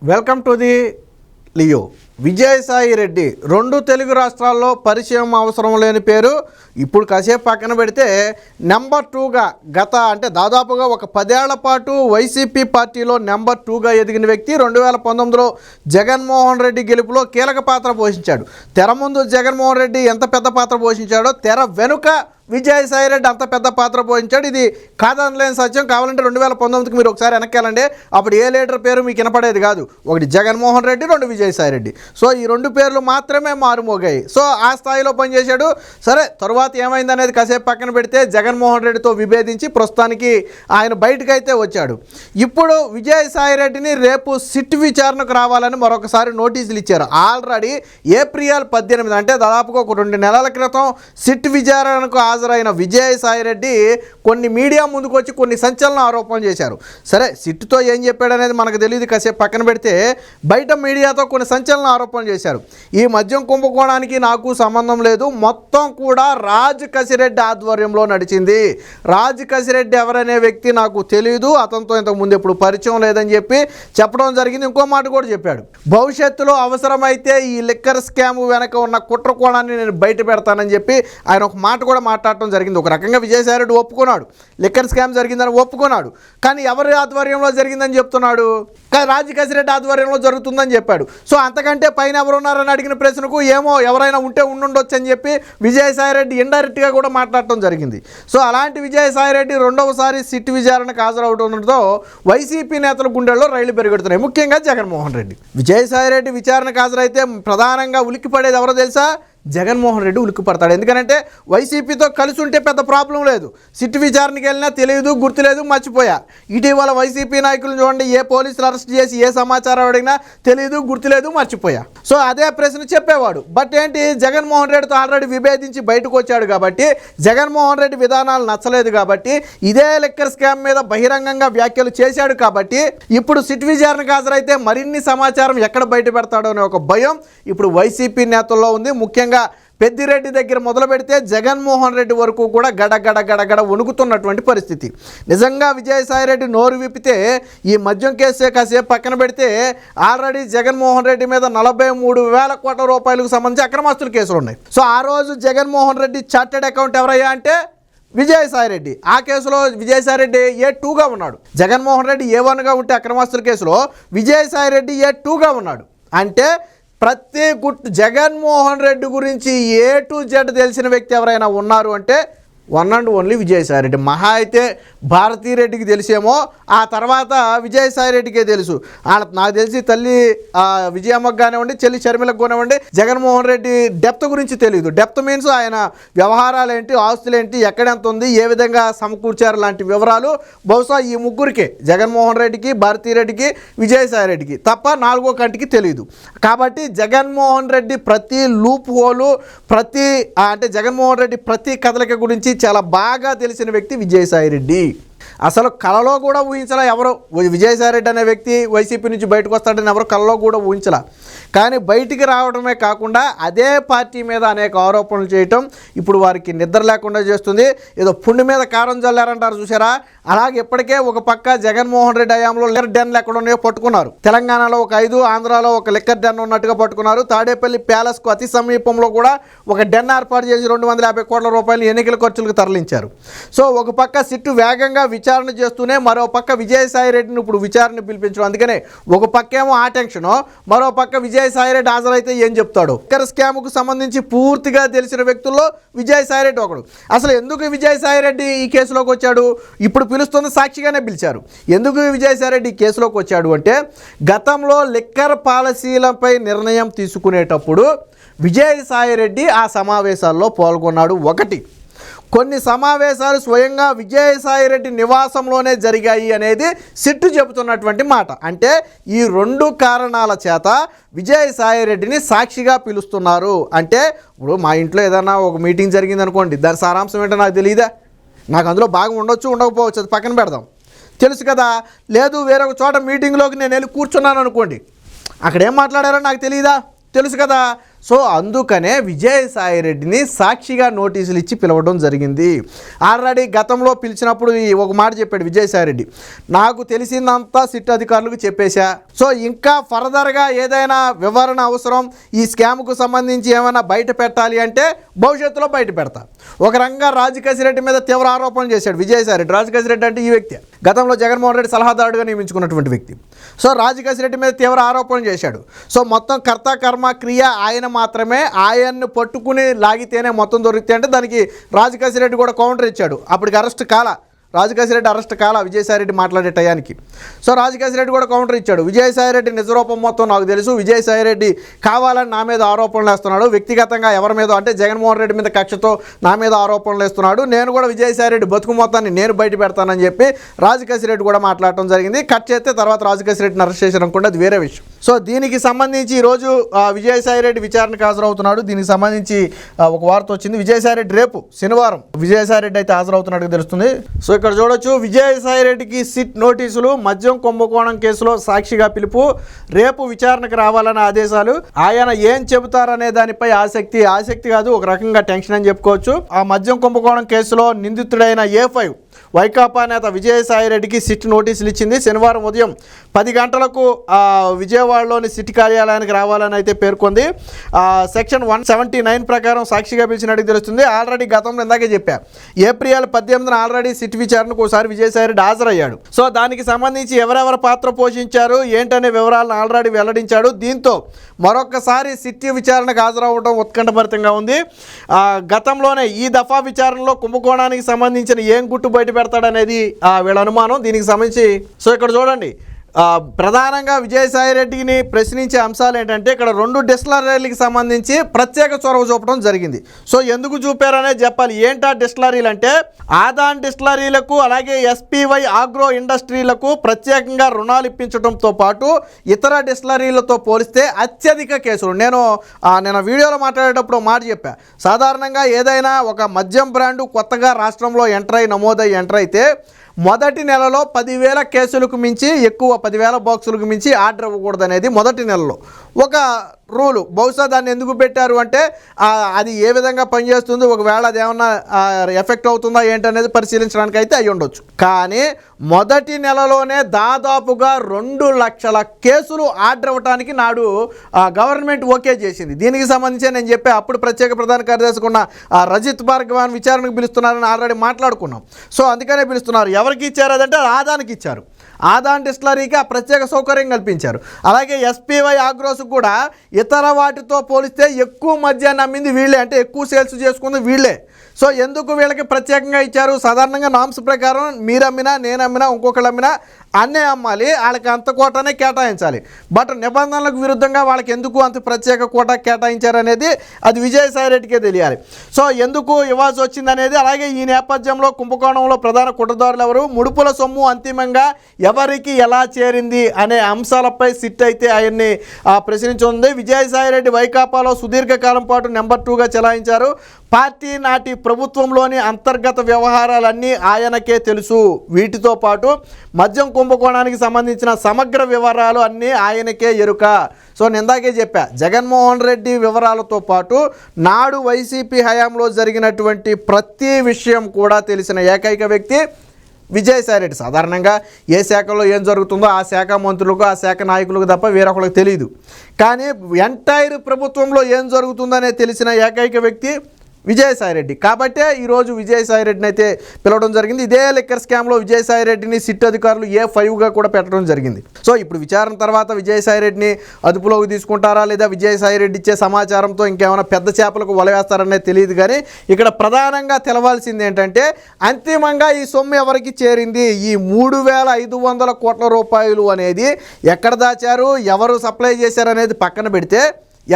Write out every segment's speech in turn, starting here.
Welcome to the Leo. Vijayasai Reddy 2 Telugu రాష్ట్రాల్లో పరిచయం అవసరం లేని పేరు. ఇప్పుడు కాసేపు పక్కన పెడితే నెంబర్ 2గా అంటే దాదాపుగా ఒక 10 ఏళ్ల పాటు వైసీపీ పార్టీలో నెంబర్ 2గా ఎదిగిన వ్యక్తి 2019లో జగన్మోహన్ రెడ్డి గెలుపులో కీలక పాత్ర పోషించాడు. తెర ముందు జగన్మోహన్ రెడ్డి ఎంత పెద్ద పాత్ర పోషించాడో తెర వెనుక విజయసాయి రెడ్డి అంత పెద్ద పాత్ర పోషించాడు. ఇది కాదనలేని సత్యం. కావాలంటే 2019కి మీరు ఒకసారి వెనక్కి అప్పుడు ఏ లీడర్ పేరు మీకు వినపడేది కాదు. ఒకటి జగన్మోహన్ రెడ్డి, 2 విజయసాయి రెడ్డి. సో ఈ 2 పేర్లు మాత్రమే మారుమోగాయి. సో ఆ స్థాయిలో పనిచేశాడు. సరే, తర్వాత ఏమైంది అనేది కాసేపు పక్కన పెడితే జగన్మోహన్ రెడ్డితో విభేదించి ప్రస్తుతానికి ఆయన బయటకు అయితే వచ్చాడు. ఇప్పుడు విజయసాయి రెడ్డిని రేపు సిట్ విచారణకు రావాలని మరొకసారి నోటీసులు ఇచ్చారు. ఆల్రెడీ ఏప్రిల్ 18 అంటే దాదాపుగా ఒక 2 నెలల క్రితం సిట్ విచారణకు హాజరైన విజయసాయి రెడ్డి కొన్ని మీడియా ముందుకు వచ్చి కొన్ని సంచలన ఆరోపణలు చేశారు. సరే, సిట్తో ఏం చెప్పాడు అనేది మనకు తెలియదు. కాసేపు పక్కన పెడితే బయట మీడియాతో కొన్ని సంచలన ఆరోపణలు చేశారు. ఈ మద్యం కుంభకోణానికి నాకు సంబంధం లేదు, మొత్తం కూడా రాజ్ కసిరెడ్డి ఆధ్వర్యంలో నడిచింది. రాజ్ కసిరెడ్డి ఎవరనే వ్యక్తి నాకు తెలియదు, అతనితో ఇంతకుముందు ఎప్పుడు పరిచయం లేదని చెప్పడం జరిగింది. ఇంకో మాట కూడా చెప్పాడు, భవిష్యత్తులో అవసరమైతే ఈ లిక్కర్ స్కామ్ వెనక ఉన్న కుట్ర కోణాన్ని నేను బయట పెడతానని చెప్పి ఆయన ఒక మాట కూడా మాట్లాడటం జరిగింది. ఒక రకంగా విజయసాయి రెడ్డి ఒప్పుకున్నాడు, లిక్కర్ స్కామ్ జరిగిందని ఒప్పుకున్నాడు. కానీ ఎవరి ఆధ్వర్యంలో జరిగిందని చెప్తున్నాడు? రాజ్ కసిరెడ్డి ఆధ్వర్యంలో జరుగుతుందని చెప్పాడు. సో అంతకంటే పైన ఎవరున్నారని అడిగిన ప్రశ్నకు ఏమో ఎవరైనా ఉంటే ఉండుండొచ్చు అని చెప్పి విజయసాయి రెడ్డి ఇండైరెక్ట్గా కూడా మాట్లాడటం జరిగింది. సో అలాంటి విజయసాయి రెడ్డి రెండవసారి సిట్ విచారణకు హాజరవడంతో వైసీపీ నేతల గుండెల్లో రైళ్లు పెరుగుతున్నాయి, ముఖ్యంగా జగన్మోహన్ రెడ్డి. విజయసాయి రెడ్డి విచారణకు హాజరైతే ప్రధానంగా ఉలిక్కిపడేది ఎవరో తెలుసా? జగన్మోహన్ రెడ్డి ఉలిక్కిపడతాడు. ఎందుకంటే వైసీపీతో కలిసి ఉంటే పెద్ద ప్రాబ్లం లేదు, సిట్ విచారణకి వెళ్ళినా తెలియదు, గుర్తులేదు, మర్చిపోయా. ఇటీవల వైసీపీ నాయకులను చూడండి, ఏ పోలీసులు అరెస్ట్ చేసి ఏ సమాచారం అడిగినా తెలియదు, గుర్తులేదు, మర్చిపోయా. సో అదే ప్రశ్న చెప్పేవాడు. బట్ ఏంటి, జగన్మోహన్ రెడ్డితో ఆల్రెడీ విభేదించి బయటకు వచ్చాడు కాబట్టి, జగన్మోహన్ రెడ్డి విధానాలు నచ్చలేదు కాబట్టి, ఇదే లిక్కర్ స్కామ్ మీద బహిరంగంగా వ్యాఖ్యలు చేశాడు కాబట్టి, ఇప్పుడు సిట్ విచారణకు హాజరైతే మరిన్ని సమాచారం ఎక్కడ బయట పెడతాడో అనే ఒక భయం ఇప్పుడు వైసీపీ నేతల్లో ఉంది. ముఖ్యంగా పెద్దిరెడ్డి దగ్గర మొదలు పెడితే జగన్మోహన్ రెడ్డి వరకు కూడా గడగడ వణుకుతున్నటువంటి పరిస్థితి. నిజంగా విజయసాయి రెడ్డి నోరు విప్పితే ఈ మద్యం కేసే కాసేపు పక్కన పెడితే ఆల్రెడీ జగన్మోహన్ రెడ్డి మీద 43,000 కోట్ల రూపాయలకు సంబంధించి అక్రమాస్తుల కేసులు ఉన్నాయి. సో ఆ రోజు జగన్మోహన్ రెడ్డి చార్టెడ్ అకౌంట్ ఎవరయ్యా అంటే విజయసాయి రెడ్డి. ఆ కేసులో విజయసాయి రెడ్డి A2గా ఉన్నాడు. జగన్మోహన్ రెడ్డి A1గా ఉంటే అక్రమాస్తుల కేసులో విజయసాయి రెడ్డి A2గా ఉన్నాడు. అంటే ప్రతి జగన్మోహన్ రెడ్డి గురించి A to Z తెలిసిన వ్యక్తి ఎవరైనా ఉన్నారు అంటే one and only Vijayasai Reddy. మహా అయితే భారతీరెడ్డికి తెలిసేమో, ఆ తర్వాత విజయసాయి రెడ్డికే తెలుసు. నాకు తెలిసి తల్లి విజయమ్మకు కానివ్వండి, చెల్లి షర్మిలకు కానివ్వండి, జగన్మోహన్ రెడ్డి డెప్త్ గురించి తెలియదు. డెప్త్ మీన్స్ ఆయన వ్యవహారాలు ఏంటి, ఆస్తులు ఏంటి, ఎక్కడెంత ఉంది, ఏ విధంగా సమకూర్చారు లాంటి వివరాలు బహుశా ఈ ముగ్గురికే, జగన్మోహన్ రెడ్డికి, భారతీరెడ్డికి, విజయసాయి రెడ్డికి తప్ప 4వ కంటికి తెలియదు. కాబట్టి జగన్మోహన్ రెడ్డి ప్రతి లూప్ హోలు, అంటే జగన్మోహన్ రెడ్డి ప్రతి కథలక గురించి చాలా బాగా తెలిసిన వ్యక్తి విజయసాయి రెడ్డి. అసలు కలలో కూడా ఊహించలా ఎవరో విజయసాయి రెడ్డి అనే వ్యక్తి వైసీపీ నుంచి బయటకు వస్తాడని ఎవరో కలలో కూడా ఊహించలా. కానీ బయటికి రావడమే కాకుండా అదే పార్టీ మీద అనేక ఆరోపణలు చేయటం ఇప్పుడు వారికి నిద్ర లేకుండా చేస్తుంది. ఏదో పుండి మీద కారం చల్లారంటారు చూసారా, అలాగే ఇప్పటికే ఒక పక్క జగన్మోహన్ రెడ్డి హయాంలో లిక్కర్ డెన్లు ఎక్కడ ఉన్నాయో పట్టుకున్నారు. తెలంగాణలో ఒక 5, ఆంధ్రాలో ఒక లిక్కర్ డెన్ ఉన్నట్టుగా పట్టుకున్నారు. తాడేపల్లి ప్యాలెస్కు అతి సమీపంలో కూడా ఒక డెన్ ఏర్పాటు చేసి 250 కోట్ల రూపాయలు ఎన్నికల ఖర్చులకు తరలించారు. సో ఒక పక్క సిట్టు వేగంగా విచారణ చేస్తూనే మరో పక్క విజయసాయి రెడ్డిని ఇప్పుడు విచారణ పిలిపించడం. అందుకనే ఒక పక్కేమో ఆ టెన్షను, మరో పక్క విజయసాయి రెడ్డి హాజరైతే ఏం చెప్తాడు. లిక్కర్ స్కామ్కు సంబంధించి పూర్తిగా తెలిసిన వ్యక్తుల్లో విజయసాయి రెడ్డి ఒకడు. అసలు ఎందుకు విజయసాయి రెడ్డి ఈ కేసులోకి వచ్చాడు? ఇప్పుడు పిలుస్తున్న సాక్షిగానే పిలిచారు. ఎందుకు విజయసాయి రెడ్డి ఈ కేసులోకి వచ్చాడు అంటే, గతంలో లిక్కర్ పాలసీలపై నిర్ణయం తీసుకునేటప్పుడు విజయసాయి రెడ్డి ఆ సమావేశాల్లో పాల్గొన్నాడు. ఒకటి, కొన్ని సమావేశాలు స్వయంగా విజయసాయి రెడ్డి నివాసంలోనే జరిగాయి అనేది సిట్టు చెబుతున్నటువంటి మాట. అంటే ఈ 2 కారణాల చేత విజయసాయి రెడ్డిని సాక్షిగా పిలుస్తున్నారు. అంటే ఇప్పుడు మా ఇంట్లో ఏదైనా ఒక మీటింగ్ జరిగింది అనుకోండి, దాని సారాంశం ఏంటో నాకు తెలియదా? నాకు అందులో భాగం ఉండొచ్చు, ఉండకపోవచ్చు, అది పక్కన పెడదాం, తెలుసు కదా. లేదు, వేరే ఒక చోట మీటింగ్లోకి నేను వెళ్ళి కూర్చున్నాను అనుకోండి, అక్కడ ఏం మాట్లాడారో నాకు తెలియదా? తెలుసు కదా. సో అందుకనే విజయసాయిరెడ్డిని సాక్షిగా నోటీసులు ఇచ్చి పిలవడం జరిగింది. ఆల్రెడీ గతంలో పిలిచినప్పుడు ఒక మాట చెప్పాడు విజయసాయిరెడ్డి, నాకు తెలిసిందంతా సిట్ అధికారులకు చెప్పేశా, సో ఇంకా ఫర్దర్గా ఏదైనా వివరణ అవసరం, ఈ స్కామ్కు సంబంధించి ఏమైనా బయట పెట్టాలి అంటే భవిష్యత్తులో బయట పెడతా. ఒక రంగా రాజకేశిరెడ్డి మీద తీవ్ర ఆరోపణలు చేశాడు విజయసాయిరెడ్డి. రాజకేశిరెడ్డి అంటే ఈ వ్యక్తి గతంలో జగన్మోహన్ రెడ్డి సలహాదారుడుగా నియమించుకున్నటువంటి వ్యక్తి. సో రాజకేశిరెడ్డి మీద తీవ్ర ఆరోపణలు చేశాడు. సో మొత్తం కర్త కర్మ క్రియ ఆయన మాత్రమే, ఆయన్ను పట్టుకుని లాగితేనే మొత్తం దొరికితే అంటే దానికి రాజకేశిరెడ్డి కూడా కౌంటర్ ఇచ్చాడు. అప్పటికి అరెస్ట్ కాల, రాజకేశిరెడ్డి అరెస్ట్ కాల విజయసాయిరెడ్డి మాట్లాడే టయానికి. సో రాజకేశిరెడ్డి కూడా కౌంటర్ ఇచ్చాడు. విజయసాయిరెడ్డి నిజరూపం మొత్తం నాకు తెలుసు, విజయసాయిరెడ్డి కావాలని నా మీద ఆరోపణలు వేస్తున్నాడు, వ్యక్తిగతంగా ఎవరి మీద అంటే జగన్మోహన్ రెడ్డి మీద కక్షతో నా మీద ఆరోపణలు వేస్తున్నాడు, నేను కూడా విజయసాయిరెడ్డి బతుకు మొత్తాన్ని నేను బయట పెడతానని చెప్పి రాజకేశిరెడ్డి కూడా మాట్లాడటం జరిగింది. కట్ చేస్తే తర్వాత రాజకేశిరెడ్డిని అరెస్ట్ చేశారు అనుకుంటే అది వేరే విషయం. సో దీనికి సంబంధించి ఈరోజు విజయసాయిరెడ్డి విచారణకు హాజరవుతున్నాడు. దీనికి సంబంధించి ఒక వార్త వచ్చింది. విజయసాయిరెడ్డి రేపు శనివారం విజయసాయిరెడ్డి అయితే హాజరవుతున్నట్టుగా తెలుస్తుంది. సో ఇక్కడ చూడొచ్చు, విజయసాయిరెడ్డికి సిట్ నోటీసులు, మద్యం కుంభకోణం కేసులో సాక్షిగా పిలుపు, రేపు విచారణకు రావాలన్న ఆదేశాలు. ఆయన ఏం చెబుతారనే దానిపై ఆసక్తి కాదు, ఒక రకంగా టెన్షన్ అని చెప్పుకోవచ్చు. ఆ మద్యం కుంభకోణం కేసులో నిందితుడైన A5 వైకాపా నేత విజయసాయిరెడ్డికి సిట్ నోటీసులు ఇచ్చింది. శనివారం ఉదయం 10 గంటలకు విజయవాడలోని సిట్ కార్యాలయానికి రావాలని అయితే పేర్కొంది. సెక్షన్ 179 ప్రకారం సాక్షిగా పిలిచినట్టు తెలుస్తుంది. ఆల్రెడీ గతంలో ఇందాకే చెప్పా, ఏప్రిల్ 18న ఆల్రెడీ సిట్ విచారణకు ఒకసారి విజయసాయిరెడ్డి హాజరయ్యాడు. సో దానికి సంబంధించి ఎవరెవరు పాత్ర పోషించారు ఏంటనే వివరాలను ఆల్రెడీ వెల్లడించాడు. దీంతో మరొకసారి సిట్ విచారణకు హాజరవడం ఉత్కంఠభరితంగా ఉంది. గతంలోనే ఈ దఫా విచారణలో కుంభకోణానికి సంబంధించిన ఏం గుట్టు బయట పెడతాడనేది వీళ్ళ అనుమానం. దీనికి సంబంధించి సో ఇక్కడ చూడండి, ప్రధానంగా విజయసాయిరెడ్డిని ప్రశ్నించే అంశాలు ఏంటంటే ఇక్కడ 2 డిస్టిలరీలకు సంబంధించి ప్రత్యేక చొరవ చూపడం జరిగింది. సో ఎందుకు చూపారనే చెప్పాలి. ఏంటా డిస్టిలరీలు అంటే ఆదాన్ డిస్టిలరీలకు అలాగే SPY ఆగ్రో ఇండస్ట్రీలకు ప్రత్యేకంగా రుణాలు ఇప్పించడంతో పాటు ఇతర డిస్టిలరీలతో పోలిస్తే అత్యధిక కేసులు. నేను వీడియోలో మాట్లాడేటప్పుడు మాట చెప్పా, సాధారణంగా ఏదైనా ఒక మద్యం బ్రాండు కొత్తగా రాష్ట్రంలో నమోదై ఎంటర్ అయితే మొదటి నెలలో 10,000 కేసులకు మించి ఎక్కువ 10,000 బాక్సులకు మించి ఆర్డర్ ఇవ్వకూడదు అనేది మొదటి నెలలో ఒక రూలు. బహుశా దాన్ని ఎందుకు పెట్టారు అంటే అది ఏ విధంగా పనిచేస్తుంది, ఒకవేళ అది ఏమన్నా ఎఫెక్ట్ అవుతుందా ఏంటనేది పరిశీలించడానికి అయితే అయి ఉండొచ్చు. కానీ మొదటి నెలలోనే దాదాపుగా 2 లక్షల కేసులు ఆర్డర్ ఇవ్వడానికి నాడు గవర్నమెంట్ ఓకే చేసింది. దీనికి సంబంధించి నేను చెప్పే అప్పుడు ప్రత్యేక ప్రధాన కార్యదర్శి ఉన్న రజిత్ భార్గవాన్ విచారణకు పిలుస్తున్నారని ఆల్రెడీ మాట్లాడుకున్నాం. సో అందుకనే పిలుస్తున్నారు. ఎవరికి ఇచ్చారు అదంటే ఆదానికి ఇచ్చారు. ఆదాన్ డిస్టిలరీకి ఆ ప్రత్యేక సౌకర్యం కల్పించారు. అలాగే SPY ఆగ్రోస్కి కూడా ఇతర వాటితో పోలిస్తే ఎక్కువ మద్యాన్ని అమ్మింది వీళ్ళే, అంటే ఎక్కువ సేల్స్ చేసుకుంది వీళ్ళే. సో ఎందుకు వీళ్ళకి ప్రత్యేకంగా ఇచ్చారు? సాధారణంగా నామ్స్ ప్రకారం మీరు అమ్మినా నేను అమ్మినా ఇంకొకళ్ళు అమ్మినా అన్నే అమ్మాలి, వాళ్ళకి అంత కోటానే కేటాయించాలి. బట్ నిబంధనలకు విరుద్ధంగా వాళ్ళకి ఎందుకు అంత ప్రత్యేక కోటా కేటాయించారు అనేది అది విజయసాయిరెడ్డికే తెలియాలి. సో ఎందుకు ఇవ్వాల్సి వచ్చింది అనేది, అలాగే ఈ నేపథ్యంలో కుంభకోణంలో ప్రధాన కుట్రదారులు ఎవరు, ముడుపుల సొమ్ము అంతిమంగా ఎవరికి ఎలా చేరింది అనే అంశాలపై సిట్ అయితే ఆయన్ని ప్రశ్నించింది. విజయసాయిరెడ్డి వైకాపాలో సుదీర్ఘకాలం పాటు నెంబర్ 2గా చెలాయించారు. పార్టీ నాటి ప్రభుత్వంలోని అంతర్గత వ్యవహారాలన్నీ ఆయనకే తెలుసు. వీటితో పాటు మద్యం కుంభకోణానికి సంబంధించిన సమగ్ర వివరాలు అన్నీ ఆయనకే ఎరుక. సో నేను ఇందాకే చెప్పా, జగన్మోహన్ రెడ్డి వివరాలతో పాటు నాడు వైసీపీ హయాంలో జరిగినటువంటి ప్రతి విషయం కూడా తెలిసిన ఏకైక వ్యక్తి విజయసాయిరెడ్డి. సాధారణంగా ఏ శాఖలో ఏం జరుగుతుందో ఆ శాఖ మంత్రులకు ఆ శాఖ నాయకులకు తప్ప వేరొకరికి తెలియదు. కానీ ఎంటైర్ ప్రభుత్వంలో ఏం జరుగుతుందనే తెలిసిన ఏకైక వ్యక్తి విజయసాయిరెడ్డి. కాబట్టే ఈరోజు విజయసాయిరెడ్డిని అయితే పిలవడం జరిగింది. ఇదే లిక్కర్ స్కామ్లో విజయసాయిరెడ్డిని సిట్ అధికారులు A5గా కూడా పెట్టడం జరిగింది. సో ఇప్పుడు విచారణ తర్వాత విజయసాయిరెడ్డిని అదుపులోకి తీసుకుంటారా లేదా విజయసాయిరెడ్డి ఇచ్చే సమాచారంతో ఇంకేమైనా పెద్ద చేపలకు వలవేస్తారనేది తెలియదు. కానీ ఇక్కడ ప్రధానంగా తెలవాల్సింది ఏంటంటే అంతిమంగా ఈ సొమ్ము ఎవరికి చేరింది, ఈ 3,500 కోట్ల రూపాయలు అనేది ఎక్కడ దాచారు, ఎవరు సప్లై చేశారు అనేది పక్కన పెడితే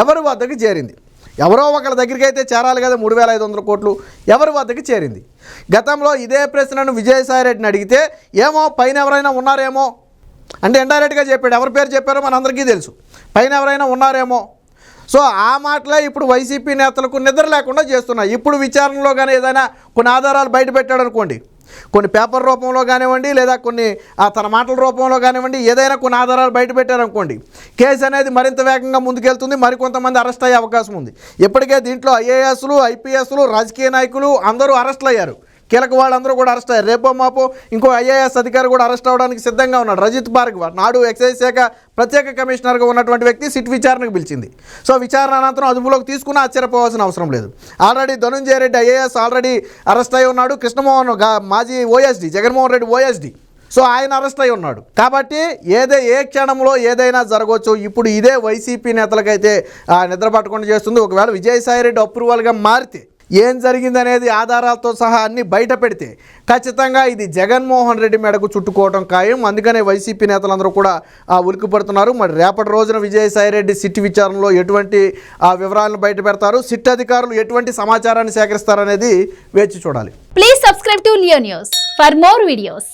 ఎవరి వద్దకు చేరింది. ఎవరో ఒకరి దగ్గరికి అయితే చేరాలి కదా 3,500 కోట్లు, ఎవరి వద్దకు చేరింది. గతంలో ఇదే ప్రశ్నను విజయసాయిరెడ్డిని అడిగితే ఏమో పైన ఎవరైనా ఉన్నారేమో అంటే ఇండైరెక్ట్గా చెప్పాడు. ఎవరి పేరు చెప్పారో మనందరికీ తెలుసు, పైన ఎవరైనా ఉన్నారేమో. సో ఆ మాటలే ఇప్పుడు వైసీపీ నేతలకు నిద్ర లేకుండా చేస్తున్నాయి. ఇప్పుడు విచారణలో కానీ ఏదైనా కొన్ని ఆధారాలు బయట పెట్టాడు అనుకోండి, కొన్ని పేపర్ రూపంలో కానివ్వండి, లేదా కొన్ని తన మాటల రూపంలో కానివ్వండి, ఏదైనా కొన్ని ఆధారాలు బయట పెట్టారనుకోండి, కేసు అనేది మరింత వేగంగా ముందుకెళ్తుంది, మరికొంతమంది అరెస్ట్ అయ్యే అవకాశం ఉంది. ఇప్పటికే దీంట్లో ఐఏఎస్లు, ఐపీఎస్లు, రాజకీయ నాయకులు అందరూ అరెస్ట్లు అయ్యారు. కీలక వాళ్ళందరూ కూడా అరెస్ట్ అయ్యారు. రేపో మాపో ఇంకో ఐఏఎస్ అధికారి కూడా అరెస్ట్ అవ్వడానికి సిద్ధంగా ఉన్నాడు. రజిత్ భార్గవ, నాడు ఎక్సైజ్ శాఖ ప్రత్యేక కమిషనర్గా ఉన్నటువంటి వ్యక్తి సిట్ విచారణకు పిలిచింది. సో విచారణ అనంతరం అదుపులోకి తీసుకుని ఆశ్చర్యపోవాల్సిన అవసరం లేదు. Already Dhanunjaya Reddy IAS already arrest అయి ఉన్నాడు. కృష్ణమోహన్ మాజీ OSD, Jaganmohan Reddy OSD, so ఆయన అరెస్ట్ అయి ఉన్నాడు. కాబట్టి ఏ క్షణంలో ఏదైనా జరగవచ్చు. ఇప్పుడు ఇదే వైసీపీ నేతలకైతే నిద్ర పట్టకుండా చేస్తుంది. ఒకవేళ విజయసాయిరెడ్డి అప్రూవల్గా మారితే ఏం జరిగిందనేది ఆధారాలతో సహా అన్ని బయట పెడితే ఖచ్చితంగా ఇది జగన్మోహన్ రెడ్డి మెడకు చుట్టుకోవడం ఖాయం. అందుకనే వైసీపీ నేతలందరూ కూడా ఉలిక్కి పడుతున్నారు. మరి రేపటి రోజున విజయసాయిరెడ్డి సిట్ విచారణలో ఎటువంటి వివరాలను బయట పెడతారు, సిట్ అధికారులు ఎటువంటి సమాచారాన్ని సేకరిస్తారనేది వేచి చూడాలి. Please subscribe to Leo news for more videos.